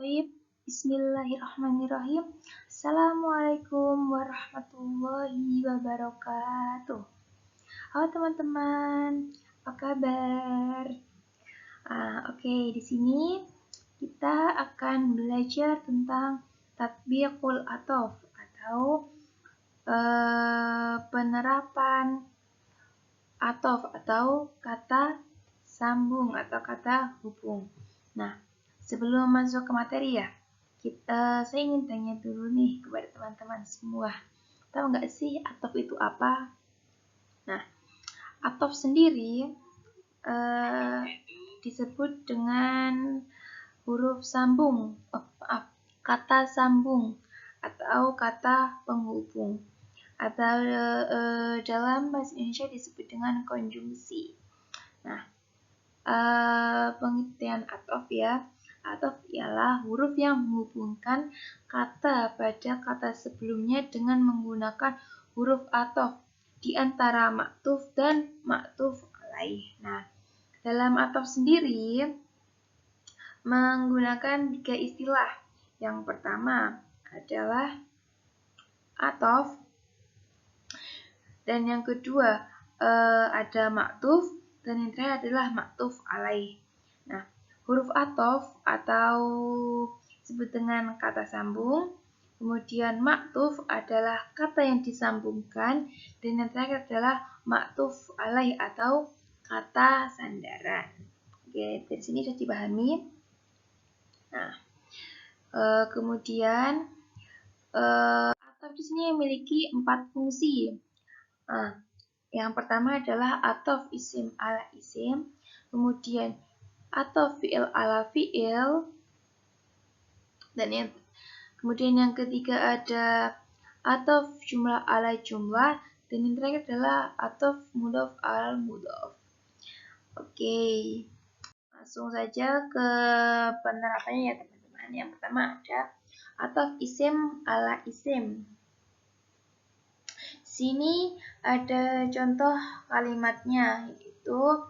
Baik, bismillahirrahmanirrahim. Assalamualaikum warahmatullahi wabarakatuh. Halo teman-teman, apa kabar? Oke, di sini kita akan belajar tentang tatbiqul atof atau penerapan atof atau kata sambung atau kata hubung. Nah, sebelum masuk ke materi ya, saya ingin tanya dulu nih kepada teman-teman semua. Tahu nggak sih atof itu apa? Nah, atof sendiri disebut dengan huruf sambung, kata sambung atau kata penghubung. Atau dalam bahasa Indonesia disebut dengan konjungsi. Nah, pengertian atof ya. Atof ialah huruf yang menghubungkan kata pada kata sebelumnya dengan menggunakan huruf atof di antara maktuf dan maktuf alaih. Nah, dalam atof sendiri menggunakan 3 istilah. Yang pertama adalah atof, dan yang kedua ada maktuf, dan yang terakhir adalah maktuf alaih. Nah, huruf atof atau disebut dengan kata sambung, kemudian maktuf adalah kata yang disambungkan, dan yang terakhir adalah maktuf alaih atau kata sandaran. Oke, dari sini sudah dipahami. Nah, kemudian atof di sini memiliki 4 fungsi. Yang pertama adalah atof isim ala isim, kemudian atof fi'il ala fi'il, dan kemudian yang ketiga ada atof jumlah ala jumlah, dan yang terakhir adalah atof mudhof ala mudhof. Oke, langsung saja ke penerapannya ya teman-teman. Yang pertama ada atof isim ala isim. Sini ada contoh kalimatnya, yaitu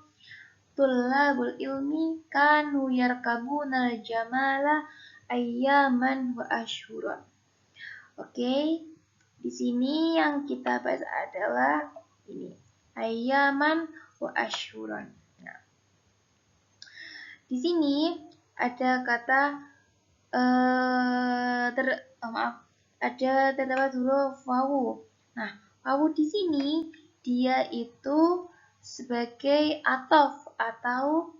Tullabul ilmi kanu yarkabunal jamala ayyaman wa ashhuran. Oke, di sini yang kita bahas adalah ini, ayyaman wa ashhuran. Nah, di sini ada kata terdapat huruf wawu. Nah, wawu di sini dia itu sebagai atof atau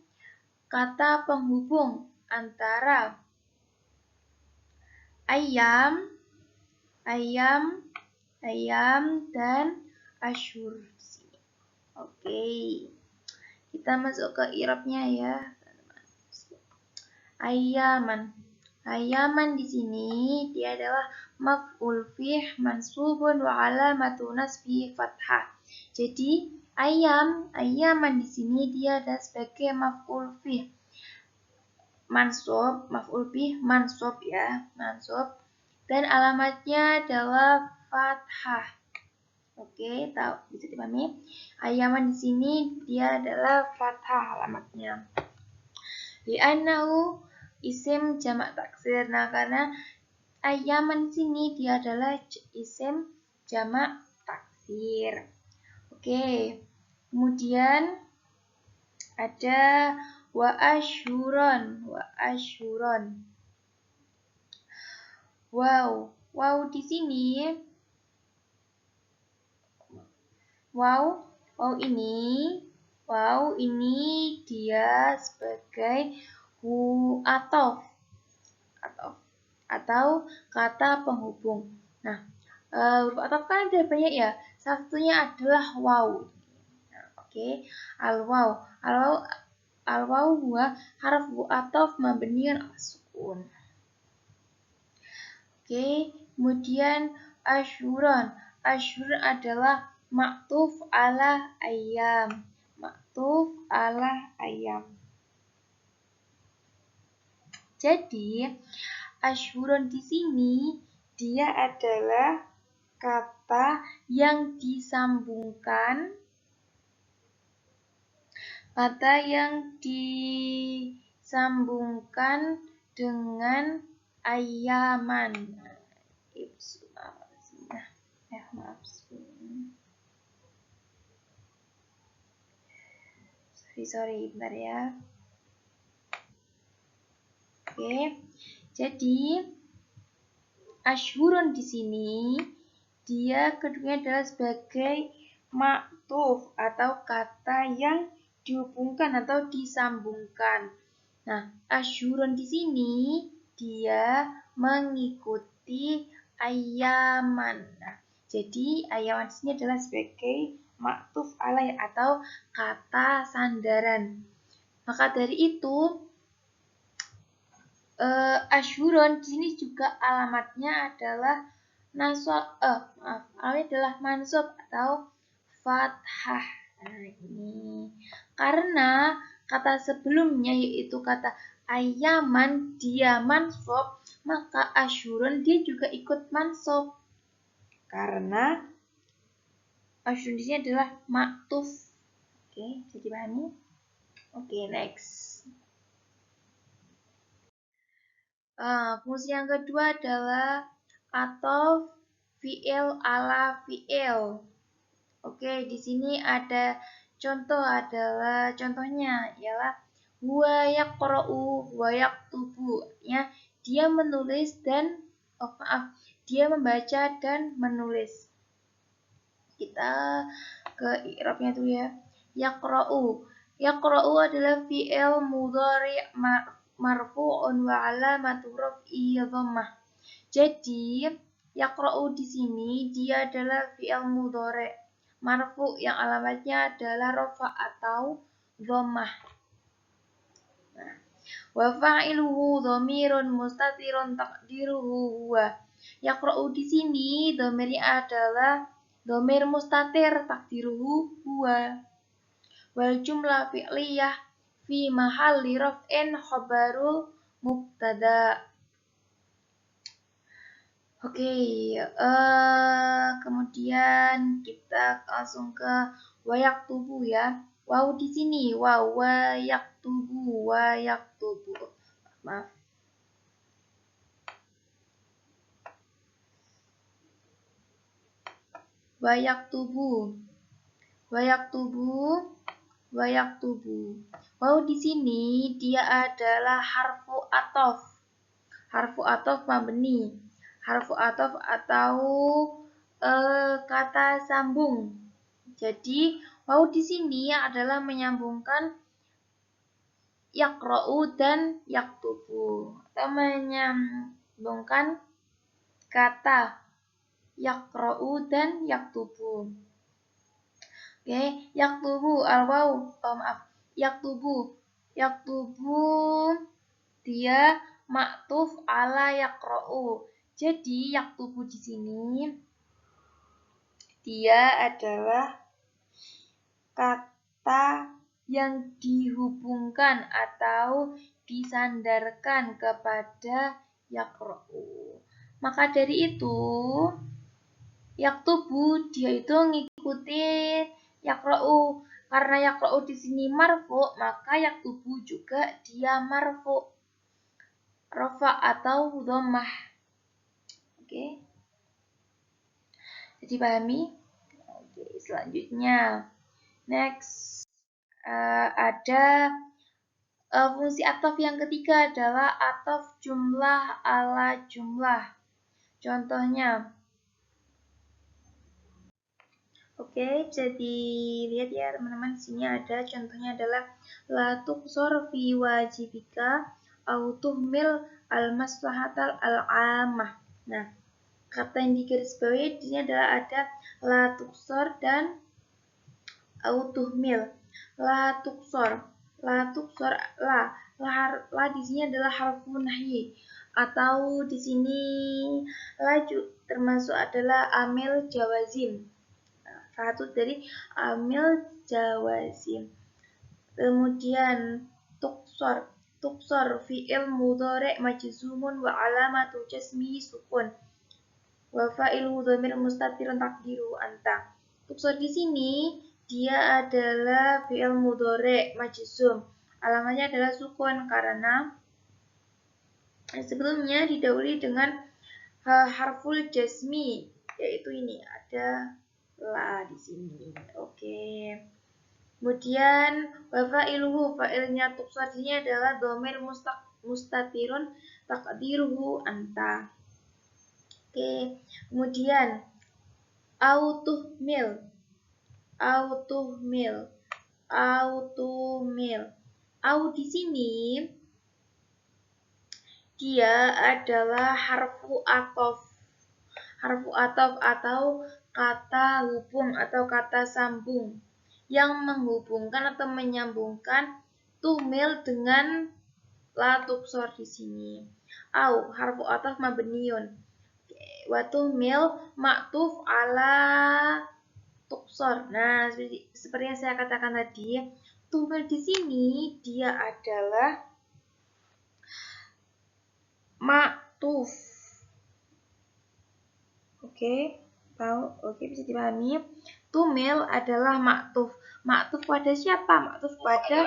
kata penghubung antara ayam dan asyhur. Oke, kita masuk ke i'rabnya ya. Ayaman di sini dia adalah maf'ul bih mansubun wa alamatu nasbihi fathah. Jadi ayaman di sini dia ada sebagai maf'ul bih mansub, maf'ul bih mansub ya, mansub, dan alamatnya adalah fathah. Oke, tahu bisa dipahami? Ayaman di sini dia adalah fathah alamatnya. Li'annahu isim jamak taksir. Nah, karena ayaman di sini dia adalah isim jamak taksir. Oke. Kemudian ada wa ashhuron. Wow di sini wow ini dia sebagai atof atau kata penghubung. Nah, huruf atof kan ada banyak ya. Satunya adalah waw. Nah, oke. Al-waw huwa harfu atof mabniun ala sukun. Oke, kemudian ashhuron. Ashhur adalah maktuf ala ayam. Jadi, ashhuron di sini dia adalah kata yang disambungkan dengan ayaman. Sorry, bentar ya. Oke, jadi asyhurun di sini dia keduanya adalah sebagai maktuf atau kata yang dihubungkan atau disambungkan. Nah, asyhurun di sini dia mengikuti ayaman. Nah, jadi ayaman di sini adalah sebagai maktuf alaih atau kata sandaran. Maka dari itu asyhurun di sini juga alamatnya adalah alamatnya adalah mansub atau fathah. Nah, ini karena kata sebelumnya yaitu kata ayaman dia mansub, maka asyhurun dia juga ikut mansub. Karena asyhurun di sini adalah maktuf. Oke, bisa dipahami? Oke, next. Fungsi yang kedua adalah atau fi'il ala fi'il. Oke, di sini ada contohnya ialah huwa yaqra'u wa yaktubu. Ya, dia menulis dan dia membaca dan menulis. Kita ke i'rabnya dulu ya. Yaqra'u. Yaqra'u adalah fi'il mudhari' marfu'un wa alamatu raf'i dhammah. Jadi, yaqra'u di sini dia adalah fi'il mudhari' marfu' yang alamatnya adalah rafa' atau dhammah. Nah, wa fa'iluhu dhamirun mustatirun taqdiruhu huwa. Yaqra'u di sini dhamirnya adalah dhamir mustatir taqdiruhu huwa. Wal jumlah fi'liyah fi mahalli raf'in khabarul mubtada. Oke, kemudian kita langsung ke wayak tubuh ya. Wow di sini, wow wayak tubuh. Maaf. Wayak tubuh. Wow di sini dia adalah harfu atof. Harfu atof mabni. Harfu atof atau kata sambung. Jadi wow di sini adalah menyambungkan yaqra'u dan yaktubu. Atau menyambungkan kata yaqra'u dan yaktubu. Oke, yaktubu yaktubu dia maktuf ala yaqra'u. Jadi yaktubu di sini dia adalah kata yang dihubungkan atau disandarkan kepada yaqra'u. Maka dari itu yaktubu dia itu ngikutin yaqra'u. Karena yaqra'u di sini marfu, maka yaktubu juga dia marfu. Rafa atau dhammah. Oke. Jadi pahami? Oke, selanjutnya. Next. Ada fungsi atof yang ketiga adalah atof jumlah ala jumlah. Contohnya. Oke, bisa dilihat ya teman-teman. Di sini ada contohnya adalah la tuqsor fi wajibika au tuhmil al maslahatal al ammah. Nah, kata yang digarisbawahi di sini adalah ada la tuqsor dan au tuhmil. La tuqsor, la di sini adalah harfu nahyi atau di sini la termasuk adalah amil jawazim. Satu dari amil jawazim. Kemudian tuksor fi'il mudhari' majzumun wa alamatu jasmihi sukun. Wa fa'iluhu dhamir mustatirun taqdiru anta. Tuksor di sini dia adalah fi'il mudhari' majzum. Alamatnya adalah sukun karena Sebelumnya didahului dengan harful jazmi, yaitu ini ada la di sini. Oke. Kemudian wafa'iluhu, fa'ilnya tuksar di sini adalah dhamir mustatirun taqdiruhu anta. Oke. Kemudian autuhmil. Au di sini dia adalah harfu atof atau kata hubung atau kata sambung yang menghubungkan atau menyambungkan tuhmil dengan la tuksor di sini. Au harfu atof mabniun wa tuhmil ma'tuf ala tuksor. Nah, seperti yang saya katakan tadi, tuhmil di sini dia adalah ma'tuf. Oke, bisa dipahami. Tumil adalah ma'tuf. Ma'tuf pada siapa? Ma'tuf pada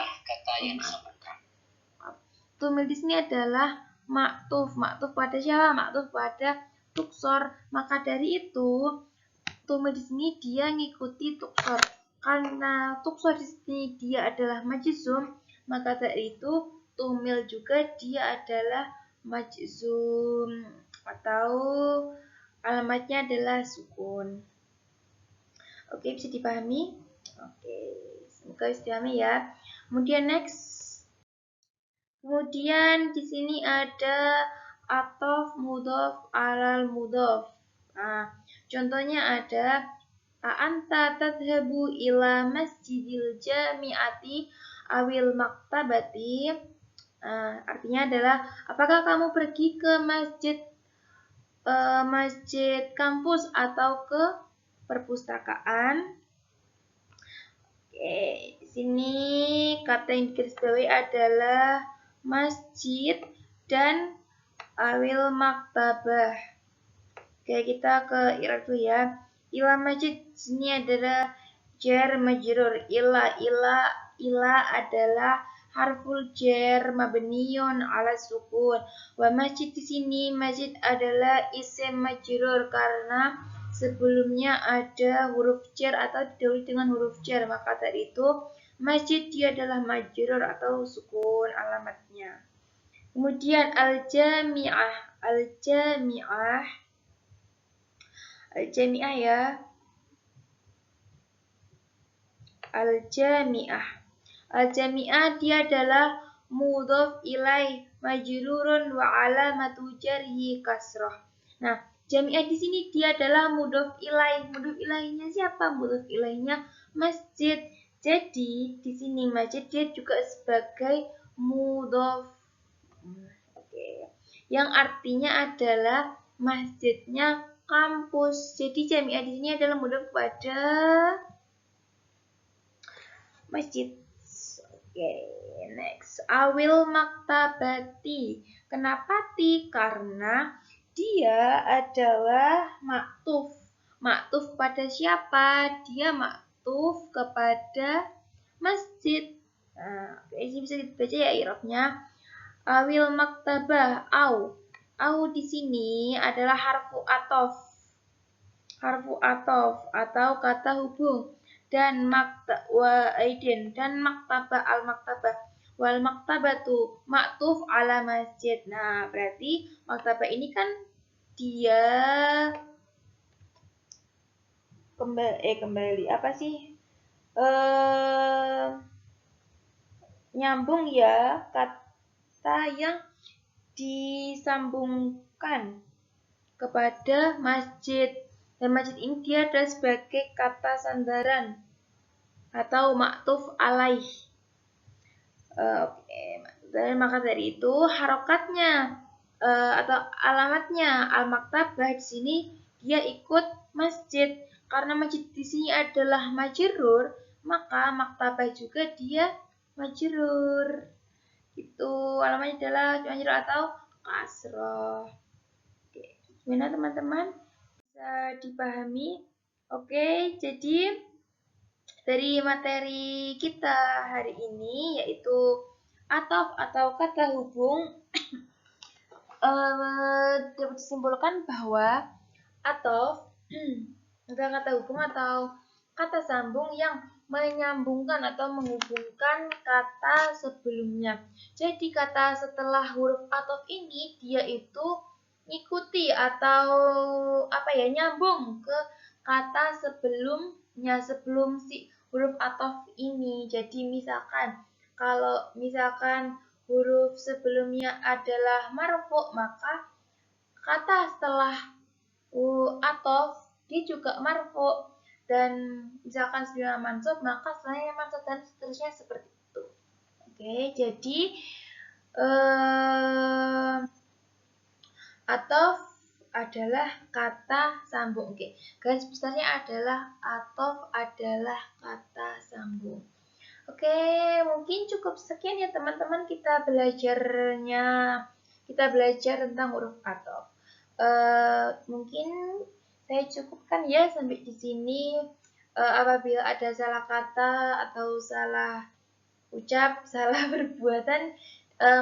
tumil di sini adalah ma'tuf. Ma'tuf pada siapa? Ma'tuf pada tuksor. Maka dari itu, tumil di sini dia ngikuti tuksor. Karena tuksor di sini dia adalah majzum, maka dari itu tumil juga dia adalah majzum atau alamatnya adalah sukun. Oke, bisa dipahami? Oke, semoga bisa dipahami ya. Kemudian next. Kemudian di sini ada atof mudhof alal mudhof. Nah, contohnya ada anta tadhhabu ila masjidil jami'ati awil maktabati. Artinya adalah apakah kamu pergi ke masjid kampus atau ke perpustakaan? Oke, di sini kata yang digarisbawahi adalah masjid dan awil maktabah. Oke, kita ke i'rab dulu ya. Ila masjid di sini adalah jar majrur. Ila adalah harful jar mabniun ala sukun. Wa masjid di sini masjid adalah isim majrur karena sebelumnya ada huruf jar atau didahului dengan huruf jar. Maka dari itu masjid dia adalah majrur atau sukun alamatnya. Kemudian al-jami'ah ya. Al-jami'ah dia adalah mudhof ilaih majrurun wa alamatu jarhi kasrah. Nah, jami'ah di sini dia adalah mudhof ilaih. Mudhof ilaihnya siapa? Mudhof ilaihnya masjid. Jadi di sini masjid dia juga sebagai mudhof. Oke. Yang artinya adalah masjidnya kampus. Jadi jami'ah di sini adalah mudhof pada masjid. Oke, next. Awil maktabati. Kenapa ti? Karena dia adalah maktuf. Maktuf pada siapa? Dia maktuf kepada masjid. Nah, ini bisa dibaca ya i'rabnya. Awil maktabah. Au di sini adalah harfu atau kata hubung. Dan maktabah al-maktabah wal maktabatu maktuf ala masjid. Nah, berarti maktabah ini kan dia kembali apa sih? Nyambung ya, kata yang disambungkan kepada masjid. Dan masjid ini dia adalah sebagai kata sandaran atau maktuf alaih. Dan maka dari itu harokatnya atau alamatnya al-maktabah di sini dia ikut masjid. Karena masjid di sini adalah majrur, maka maktabah juga dia majrur. Itu alamatnya adalah majrur atau kasroh. Oke, gimana teman-teman? Bisa dipahami? Oke, jadi dari materi kita hari ini yaitu atof atau kata hubung dapat disimpulkan bahwa atau adalah kata hubung atau kata sambung yang menyambungkan atau menghubungkan kata sebelumnya. Jadi kata setelah huruf atof ini dia itu ngikuti atau nyambung ke kata sebelumnya sebelum si huruf atof ini. Jadi misalkan kalau huruf sebelumnya adalah marfu, maka kata setelah atof dia juga marfu, dan misalkan sebelumnya mansub maka setelahnya mansub, dan seterusnya seperti itu. Oke, jadi atof adalah kata sambung. Oke, garis besarnya adalah atof adalah kata sambung. Oke, mungkin cukup sekian ya teman-teman kita belajar tentang huruf atof. Mungkin saya cukupkan ya sampai di sini. Apabila ada salah kata atau salah ucap, salah perbuatan,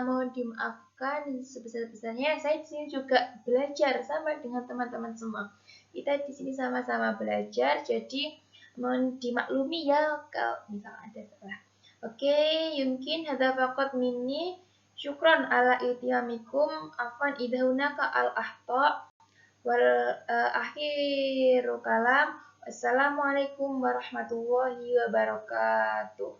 mohon dimaafkan sebesar-besarnya. Saya di sini juga belajar sama dengan teman-teman semua. Kita di sini sama-sama belajar, jadi mohon dimaklumi ya kalau misal ada salah. Oke, mungkin hadza faqat minni. Syukron ala iltihamikum. Afwan idahunaka al-ahta. Wal akhiru kalam. Wassalamualaikum warahmatullahi wabarakatuh.